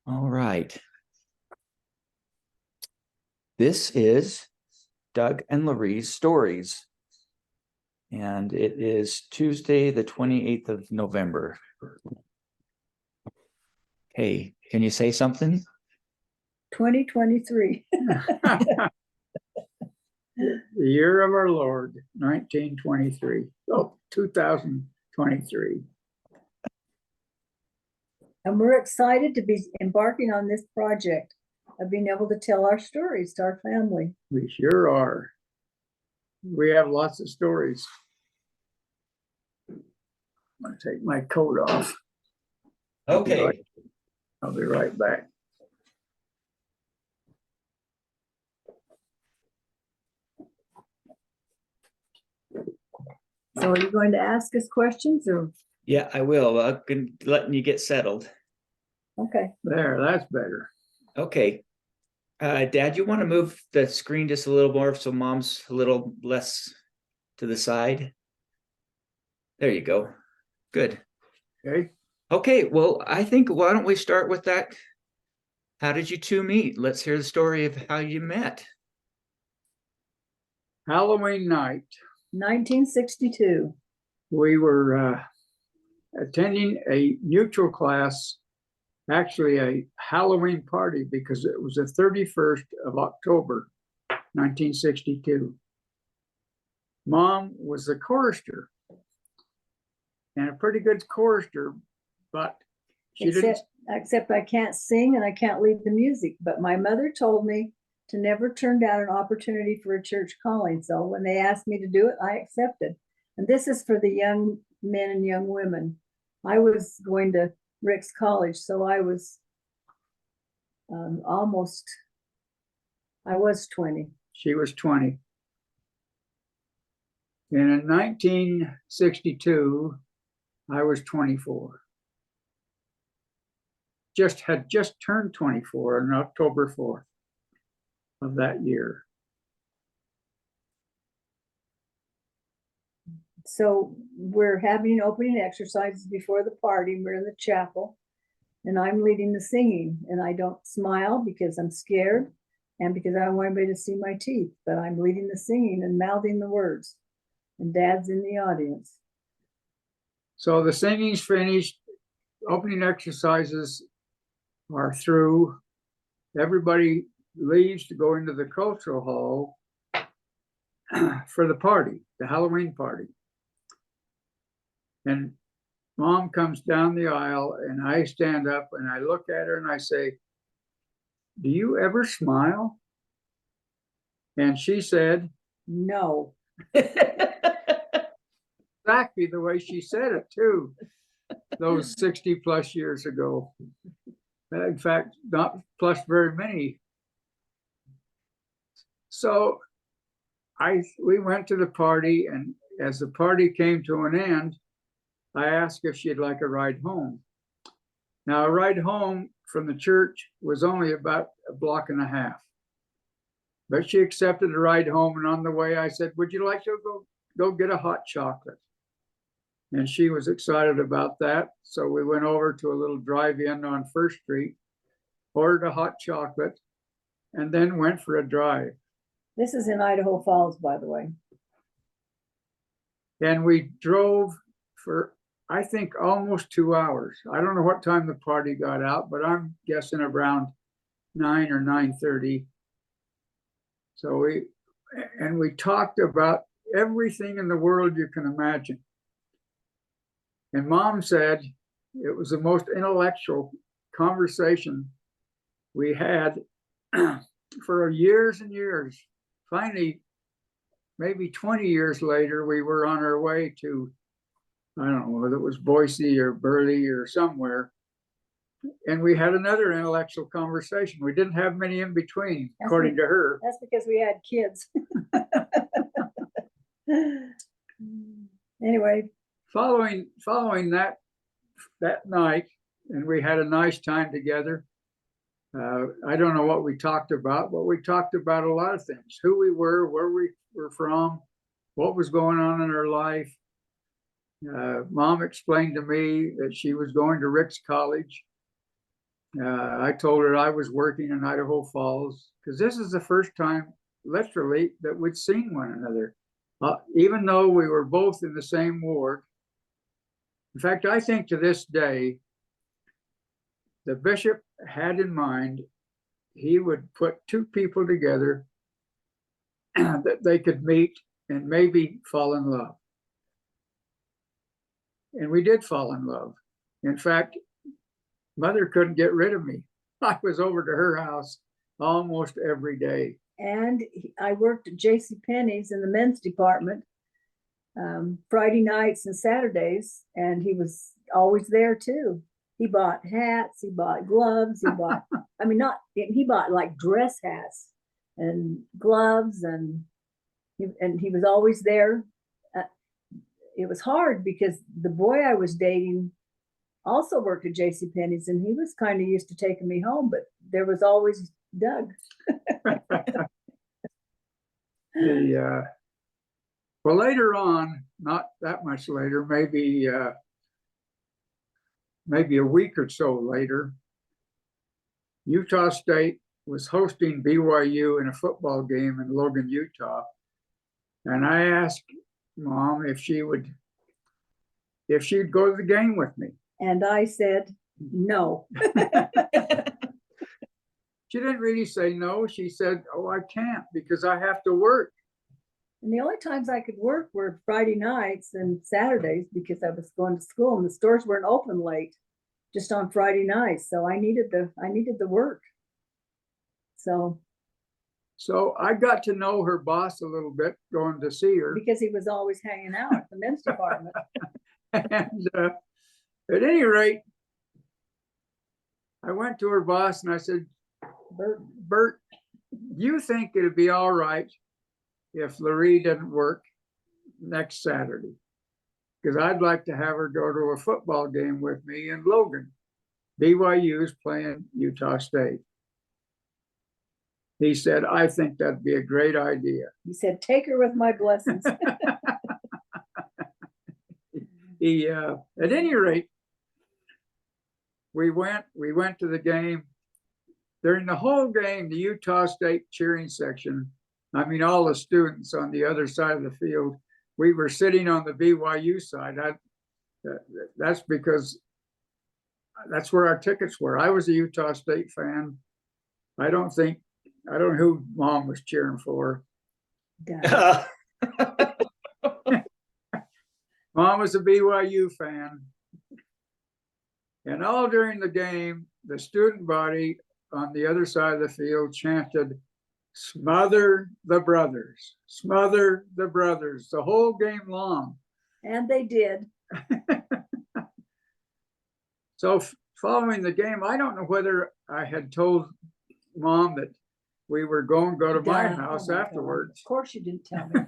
All right. This is Doug and LaRee's Stories. And it is Tuesday, the 28th of November. Hey, can you say something? 2023. The year of our Lord, 1923. Oh, 2023. And we're excited to be embarking on this project of being able to tell our stories to our family. We sure are. We have lots of stories. I'm going to take my coat off. Okay. I'll be right back. So are you going to ask us questions or? Yeah, I will. I'm letting you get settled. Okay. There, that's better. Okay. Dad, you want to move the screen just a little more so Mom's a little less to the side? There you go. Good. Okay. Okay, well, I think why don't we start with that? How did you two meet? Let's hear the story of how you met. Halloween night, 1962. we were attending a mutual class, actually a Halloween party, because it was the 31st of October, 1962. Mom was a chorister and a pretty good chorister, but she didn't. Except I can't sing and I can't lead the music. But my mother told me to never turn down an opportunity for a church calling. So when they asked me to do it, I accepted. And this is for the young men and young women. I was going to Rick's College, so I was I was 20. She was 20. And in 1962, I was 24. Had just turned 24 on October 4th of that year. So we're having opening exercises before the party. We're in the chapel and I'm leading the singing, and I don't smile because I'm scared and because I don't want anybody to see my teeth, but I'm leading the singing and mouthing the words, and Dad's in the audience. So the singing's finished, opening exercises are through. Everybody leaves to go into the cultural hall for the party, the Halloween party. And Mom comes down the aisle and I stand up and I look at her and I say, "Do you ever smile?" And she said, No. exactly the way she said it too, those 60 plus years ago. In fact, not plus very many. So we went to the party, and as the party came to an end, I asked if she'd like a ride home. Now, a ride home from the church was only about a block and a half. But she accepted a ride home, and on the way I said, "Would you like to go get a hot chocolate?" And she was excited about that. So we went over to a little drive-in on First Street, ordered a hot chocolate, and then went for a drive. This is in Idaho Falls, by the way. And we drove for, I think, almost 2 hours. I don't know what time the party got out, but I'm guessing around 9 or 9:30. So we talked about everything in the world you can imagine. And Mom said it was the most intellectual conversation we had for years and years. Finally, maybe 20 years later, we were on our way to, I don't know whether it was Boise or Burley or somewhere. And we had another intellectual conversation. We didn't have many in between, according to her. That's because we had kids. Anyway. Following that night, and we had a nice time together. I don't know what we talked about, but we talked about a lot of things: who we were, where we were from, what was going on in our life. Mom explained to me that she was going to Rick's College, I told her I was working in Idaho Falls because this is the first time, literally, that we'd seen one another, even though we were both in the same ward. In fact, I think to this day, the bishop had in mind he would put two people together that they could meet and maybe fall in love. And we did fall in love. In fact, Mother couldn't get rid of me. I was over to her house almost every day. And I worked at J.C. Penney's in the men's department Friday nights and Saturdays, and he was always there too. He bought hats, he bought gloves, he bought, I mean, he bought like dress hats and gloves, and he was always there. It was hard because the boy I was dating also worked at J.C. Penney's, and he was kind of used to taking me home, but there was always Doug. Well, later on, not that much later, maybe a week or so later, Utah State was hosting BYU in a football game in Logan, Utah. And I asked Mom if she'd go to the game with me. And I said, no. She didn't really say no. She said, oh, I can't because I have to work. And the only times I could work were Friday nights and Saturdays because I was going to school and the stores weren't open late, just on Friday nights. So I needed the work. So I got to know her boss a little bit going to see her. Because he was always hanging out at the men's department. And at any rate, I went to her boss and I said, Bert, you think it'd be all right if LaRee didn't work next Saturday? Because I'd like to have her go to a football game with me in Logan. BYU's playing Utah State. He said, I think that'd be a great idea. He said, take her with my blessings. At any rate, we went to the game. During the whole game, the Utah State cheering section, I mean, all the students on the other side of the field, we were sitting on the BYU side. That's because that's where our tickets were. I was a Utah State fan. I don't know who Mom was cheering for. Mom was a BYU fan. And all during the game, the student body on the other side of the field chanted, smother the brothers, smother the brothers, the whole game long. And they did. So following the game, I don't know whether I had told Mom that we were going to go to my house afterwards. Of course you didn't tell me.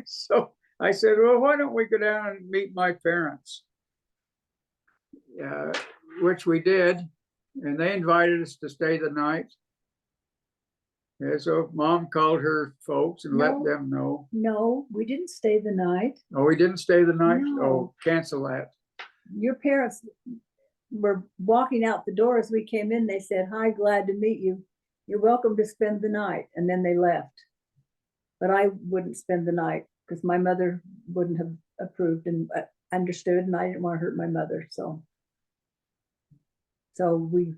So I said, well, why don't we go down and meet my parents? Which we did. And they invited us to stay the night. And so Mom called her folks and let them know. No, we didn't stay the night. Oh, we didn't stay the night? No. Oh, cancel that. Your parents were walking out the door as we came in. They said, hi, glad to meet you. You're welcome to spend the night. And then they left. But I wouldn't spend the night because my mother wouldn't have approved and understood, and I didn't want to hurt my mother. So we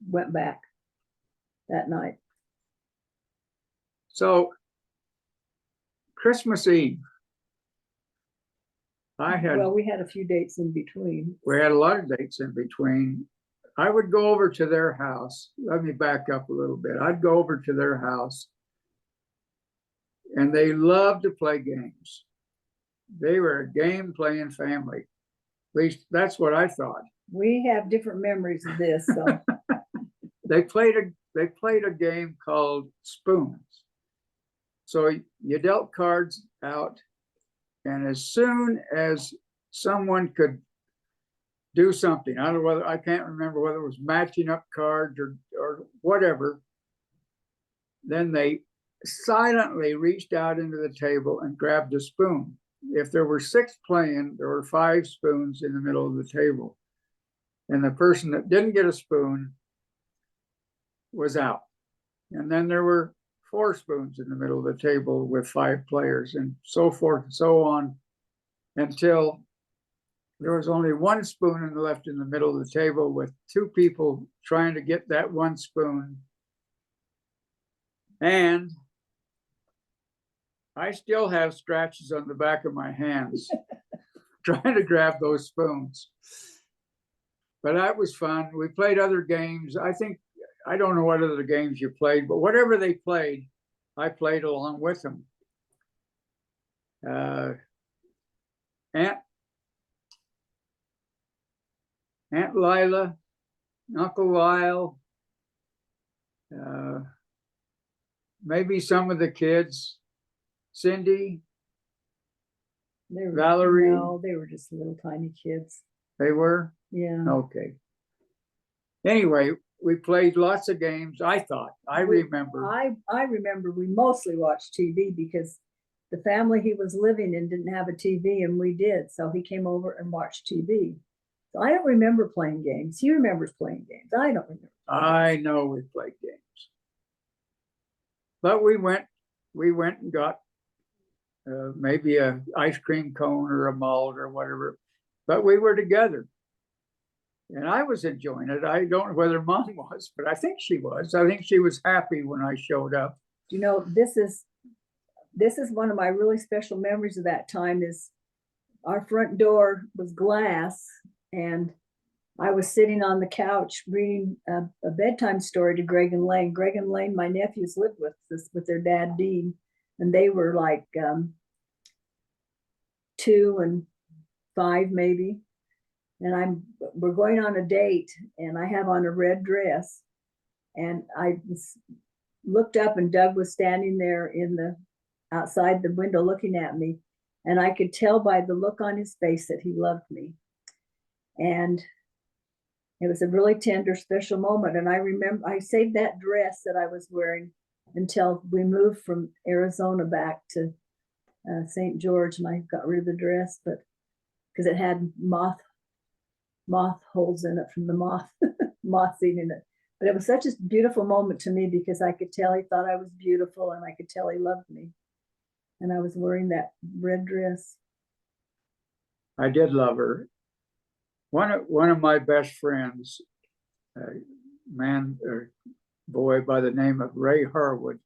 went back that night. So Christmas Eve, we had a few dates in between. We had a lot of dates in between. I would go over to their house. Let me back up a little bit. I'd go over to their house, and they loved to play games. They were a game-playing family. At least that's what I thought. We have different memories of this. So. They played a game called Spoons. So you dealt cards out, and as soon as someone could do something, I can't remember whether it was matching up cards or whatever, then they silently reached out into the table and grabbed a spoon. If there were 6 playing, there were 5 spoons in the middle of the table. And the person that didn't get a spoon was out. And then there were 4 spoons in the middle of the table with 5 players, and so forth and so on, until there was only 1 spoon left in the middle of the table with 2 people trying to get that 1 spoon. And I still have scratches on the back of my hands trying to grab those spoons. But that was fun. We played other games. I don't know what other games you played, but whatever they played, I played along with them. Aunt Lila, Uncle Lyle, maybe some of the kids, Cindy, Valerie. No, they were just little tiny kids. They were? Yeah. Okay. Anyway, we played lots of games. I remember. I remember we mostly watched TV because the family he was living in didn't have a TV and we did. So he came over and watched TV. So I don't remember playing games. He remembers playing games. I don't remember. I know we played games. But we went and got maybe an ice cream cone or a malt or whatever. But we were together. And I was enjoying it. I don't know whether Mom was, but I think she was. I think she was happy when I showed up. You know, this is one of my really special memories of that time. Is our front door was glass, and I was sitting on the couch reading a bedtime story to Greg and Lane. Greg and Lane, my nephews, lived with their dad Dean, and they were like 2 and 5 maybe. And we're going on a date, and I have on a red dress, and I looked up, and Doug was standing there outside the window looking at me, and I could tell by the look on his face that he loved me. And it was a really tender, special moment. And I remember I saved that dress that I was wearing until we moved from Arizona back to St. George, and I got rid of the dress, but because it had moth holes in it from the moth eating it. But it was such a beautiful moment to me because I could tell he thought I was beautiful, and I could tell he loved me. And I was wearing that red dress. I did love her. One of my best friends, a man or boy by the name of Ray Harwood,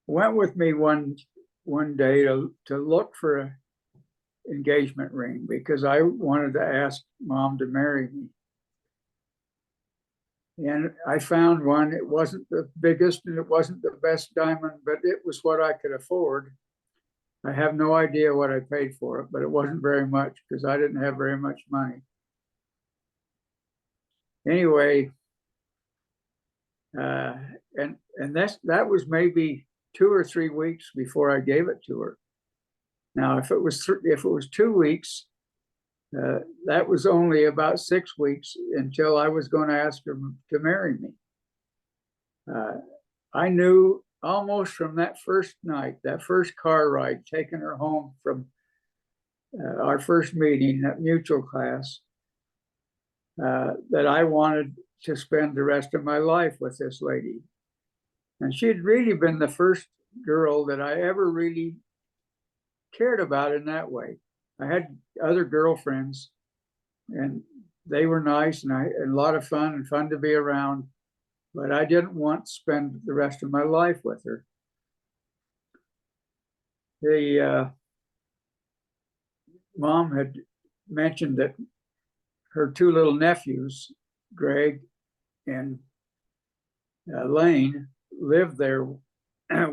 went with me one day to look for an engagement ring because I wanted to ask Mom to marry me. And I found one. It wasn't the biggest and it wasn't the best diamond, but it was what I could afford. I have no idea what I paid for it, but it wasn't very much because I didn't have very much money. Anyway, and that was maybe 2 or 3 weeks before I gave it to her. Now, if it was 2 weeks, that was only about 6 weeks until I was going to ask her to marry me. I knew almost from that first night, that first car ride, taking her home from our first meeting at mutual class, that I wanted to spend the rest of my life with this lady. And she'd really been the first girl that I ever really cared about in that way. I had other girlfriends, and they were nice and a lot of fun and fun to be around, but I didn't want to spend the rest of my life with her. Mom had mentioned that her 2 little nephews, Greg and Lane, lived there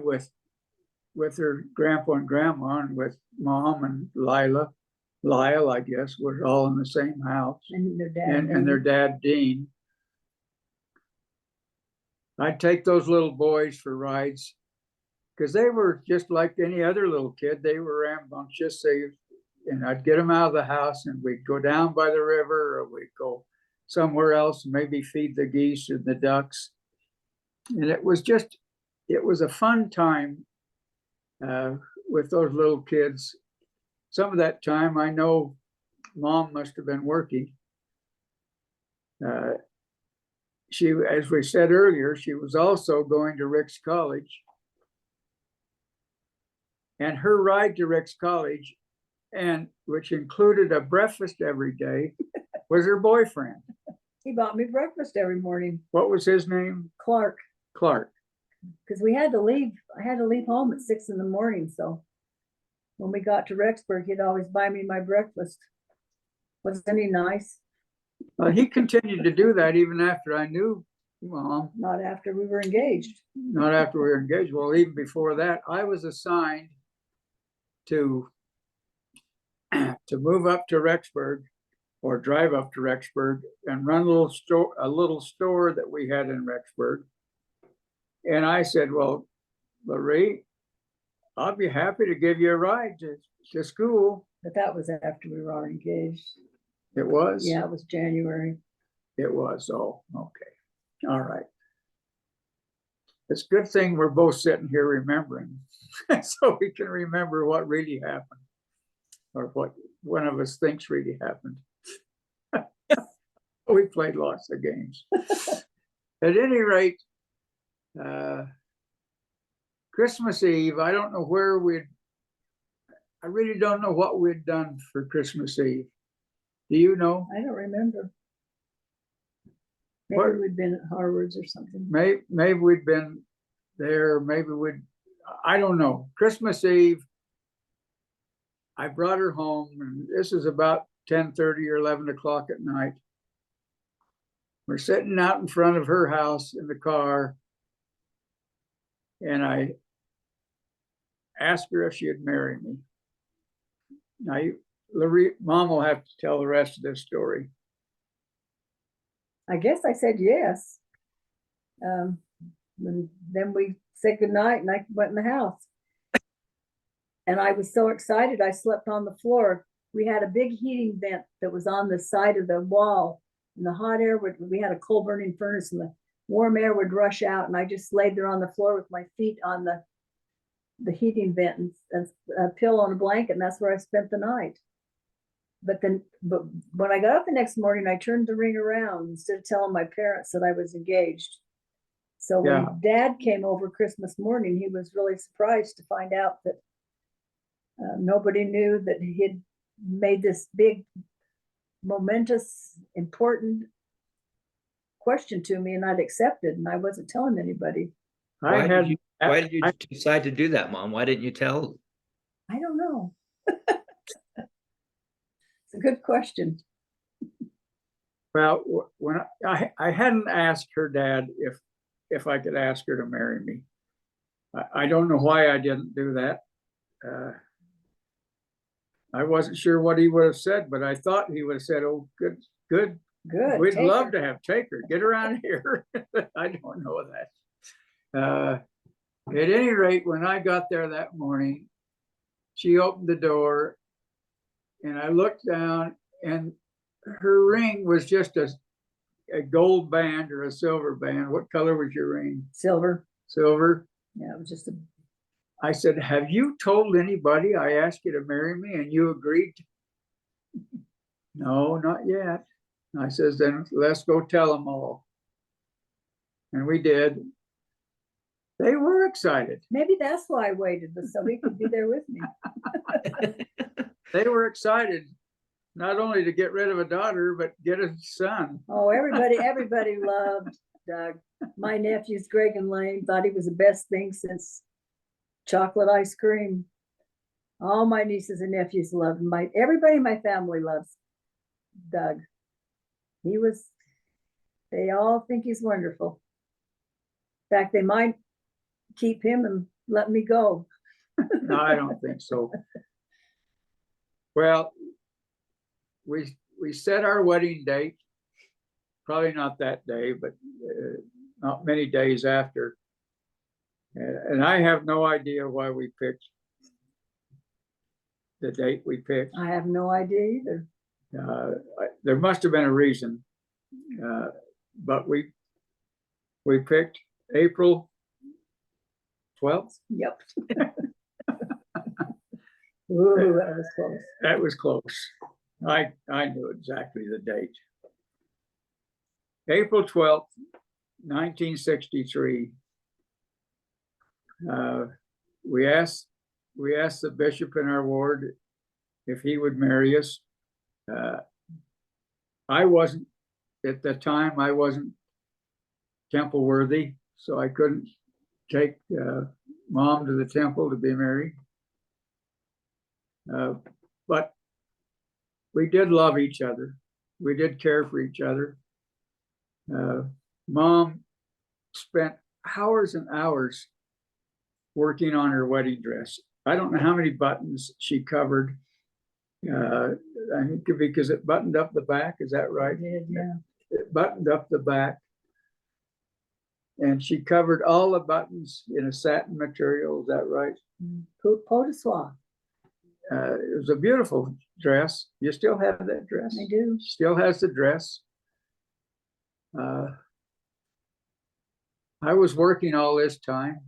with her grandpa and grandma, and with Mom and Lyle, I guess, were all in the same house. And their dad. And their dad, Dean. I'd take those little boys for rides because they were just like any other little kid. They were rambunctious. And I'd get them out of the house, and we'd go down by the river, or we'd go somewhere else and maybe feed the geese and the ducks. And it was a fun time with those little kids. Some of that time, I know Mom must have been working, She, as we said earlier, she was also going to Rick's College. And her ride to Rick's College, and which included a breakfast every day, was her boyfriend. He bought me breakfast every morning, What was his name? Clark, Clark. because we had to leave. I had to leave home at 6 in the morning. So when we got to Rexburg, he'd always buy me my breakfast. Wasn't he nice? He continued to do that even after I knew Mom. Not after we were engaged. Not after we were engaged. Well, even before that, I was assigned to move up to Rexburg or drive up to Rexburg and run a little store that we had in Rexburg. And I said, well, LaRee, I'll be happy to give you a ride to school. But that was after we were already engaged. It was? Yeah, it was January. It was. Oh, okay. All right. It's a good thing we're both sitting here remembering so we can remember what really happened or what one of us thinks really happened. We played lots of games. At any rate, Christmas Eve, I don't know I really don't know what we'd done for Christmas Eve. Do you know? I don't remember. Maybe What? we'd been at Harvard's or something. Maybe we'd been there, I don't know. Christmas Eve, I brought her home, and this is about 10:30 or 11 o'clock at night. We're sitting out in front of her house in the car, and I asked her if she'd marry me. Now, LaRee, Mom will have to tell the rest of this story. I guess I said yes. And then we said goodnight and I went in the house. And I was so excited, I slept on the floor. We had a big heating vent that was on the side of the wall. And the hot air we had a coal burning furnace and the warm air would rush out. And I just laid there on the floor with my feet on the heating vent and a pillow and a blanket. And that's where I spent the night. But when I got up the next morning, I turned the ring around instead of telling my parents that I was engaged. So when Dad came over Christmas morning, he was really surprised to find out that nobody knew that he'd made this big, momentous, important question to me, and I'd accepted, and I wasn't telling anybody. Why did you decide to do that, Mom? Why didn't you tell? I don't know. It's a good question. Well, when I hadn't asked her dad if I could ask her to marry me. I don't know why I didn't do that. I wasn't sure what he would have said, but I thought he would have said, "Oh, good. We'd love to take her. Get her out here." I don't know that. At any rate, when I got there that morning, she opened the door, and I looked down, and her ring was just a gold band or a silver band. What color was your ring? Silver. Silver. Yeah, it was just I said, "Have you told anybody I asked you to marry me and you agreed?" "No, not yet." I says, "Then let's go tell them all." And we did. They were excited. Maybe that's why I waited, so he could be there with me. They were excited, not only to get rid of a daughter, but get a son. Oh, everybody loved Doug. My nephews, Greg and Lane, thought he was the best thing since chocolate ice cream. All my nieces and nephews loved him. Everybody in my family loves Doug. They all think he's wonderful. In fact, they might keep him and let me go. No, I don't think so. Well, we set our wedding date, probably not that day, but not many days after. And I have no idea why we picked the date we picked. I have no idea either. There must have been a reason, but we picked April 12th. Yep. Ooh, that was close. That was close. I knew exactly the date. April 12th, 1963. We asked the bishop in our ward if he would marry us. I wasn't, at the time, I wasn't temple worthy, so I couldn't take mom to the temple to be married. But we did love each other. We did care for each other. Mom spent hours and hours working on her wedding dress. I don't know how many buttons she covered. I think because it buttoned up the back, is that right? Yeah. It buttoned up the back. And she covered all the buttons in a satin material, is that right? Pot de soie. It was a beautiful dress. You still have that dress? I do. Still has the dress. I was working all this time.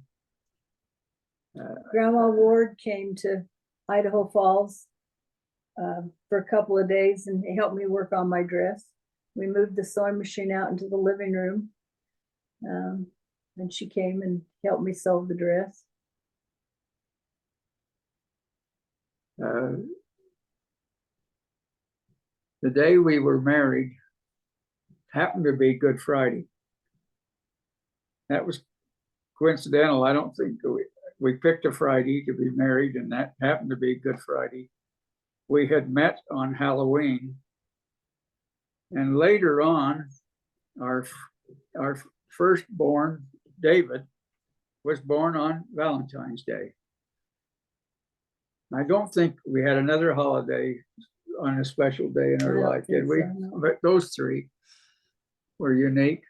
Grandma Ward came to Idaho Falls for a couple of days and helped me work on my dress. We moved the sewing machine out into the living room. And she came and helped me sew the dress. The day we were married happened to be Good Friday. That was coincidental. I don't think we picked a Friday to be married, and that happened to be Good Friday. We had met on Halloween, and later on, our firstborn, David, was born on Valentine's Day. I don't think we had another holiday on a special day in our life, did we? So, no. But those three were unique.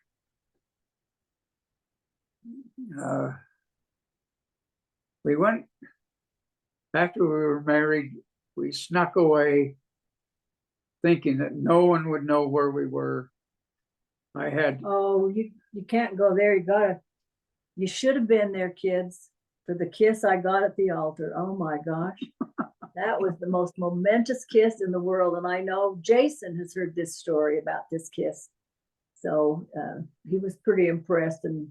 We went, after we were married, we snuck away thinking that no one would know where we were. I had, Oh, you can't go there. You should have been there, kids, for the kiss I got at the altar. Oh my gosh. That was the most momentous kiss in the world. And I know Jason has heard this story about this kiss. So he was pretty impressed and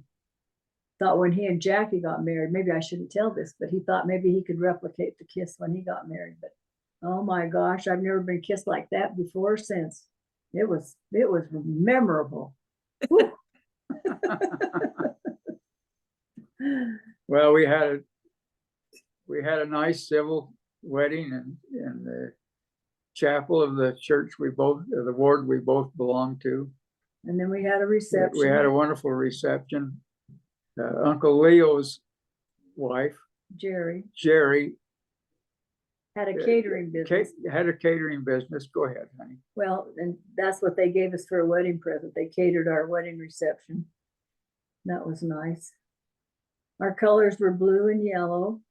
thought when he and Jackie got married, maybe I shouldn't tell this, but he thought maybe he could replicate the kiss when he got married. But oh my gosh, I've never been kissed like that before or since. It was memorable. well, we had a nice civil wedding in the chapel of the church the ward we both belonged to. And then we had a reception. We had a wonderful reception. Uncle Leo's wife, Jerry, had a catering business. Had a catering business. Go ahead, honey. Well, and that's what they gave us for a wedding present. They catered our wedding reception. That was nice. Our colors were blue and yellow.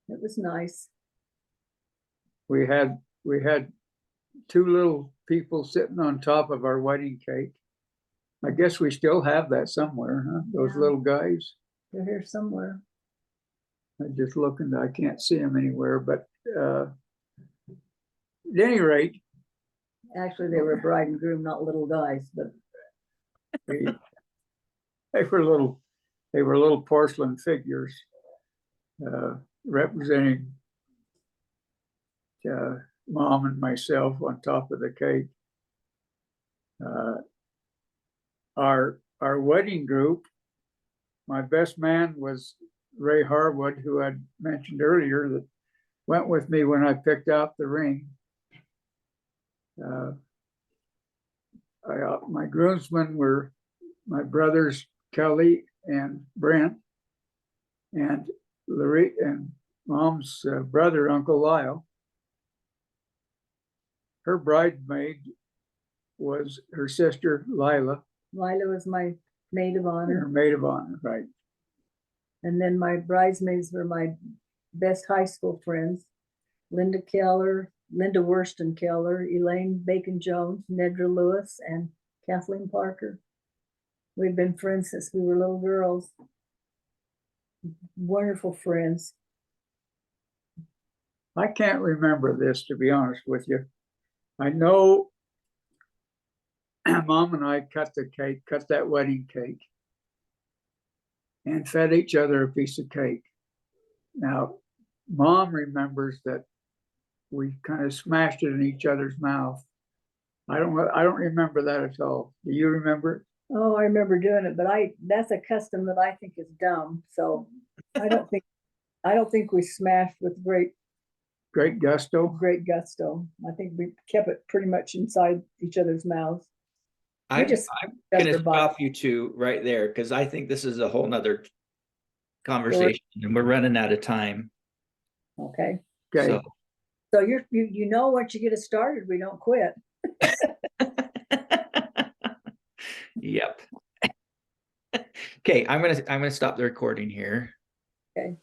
It was nice. We had two little people sitting on top of our wedding cake. I guess we still have that somewhere, huh? Those Yeah. little guys. They're here somewhere. I'm just looking, I can't see them anywhere, but at any rate. Actually, they were bride and groom, not little guys, but They were little porcelain figures representing Mom and myself on top of the cake. Our wedding group, my best man was Ray Harwood, who I'd mentioned earlier, that went with me when I picked out the ring. My groomsmen were my brothers Kelly and Brent, and LaRee and Mom's brother, Uncle Lyle. Her bridesmaid was her sister Lila. Lila was my maid of Her honor. maid of honor, right? And then my bridesmaids were my best high school friends. Linda Worston Keller, Elaine Bacon Jones, Nedra Lewis, and Kathleen Parker. We've been friends since we were little girls. Wonderful friends. I can't remember this, to be honest with you. I know Mom and I cut that wedding cake, and fed each other a piece of cake. Now, Mom remembers that we kind of smashed it in each other's mouth. I don't remember that at all. Do you remember? Oh, I remember doing it, but that's a custom that I think is dumb. So I don't think we smashed with great gusto. gusto. I think we kept it pretty much inside each other's mouths. I'm just gonna our body. stop you two right there because I think this is a whole nother conversation and we're running out of time. Okay. Okay. So you know once you get it started, we don't quit. Yep. Okay, I'm gonna stop the recording here. Okay.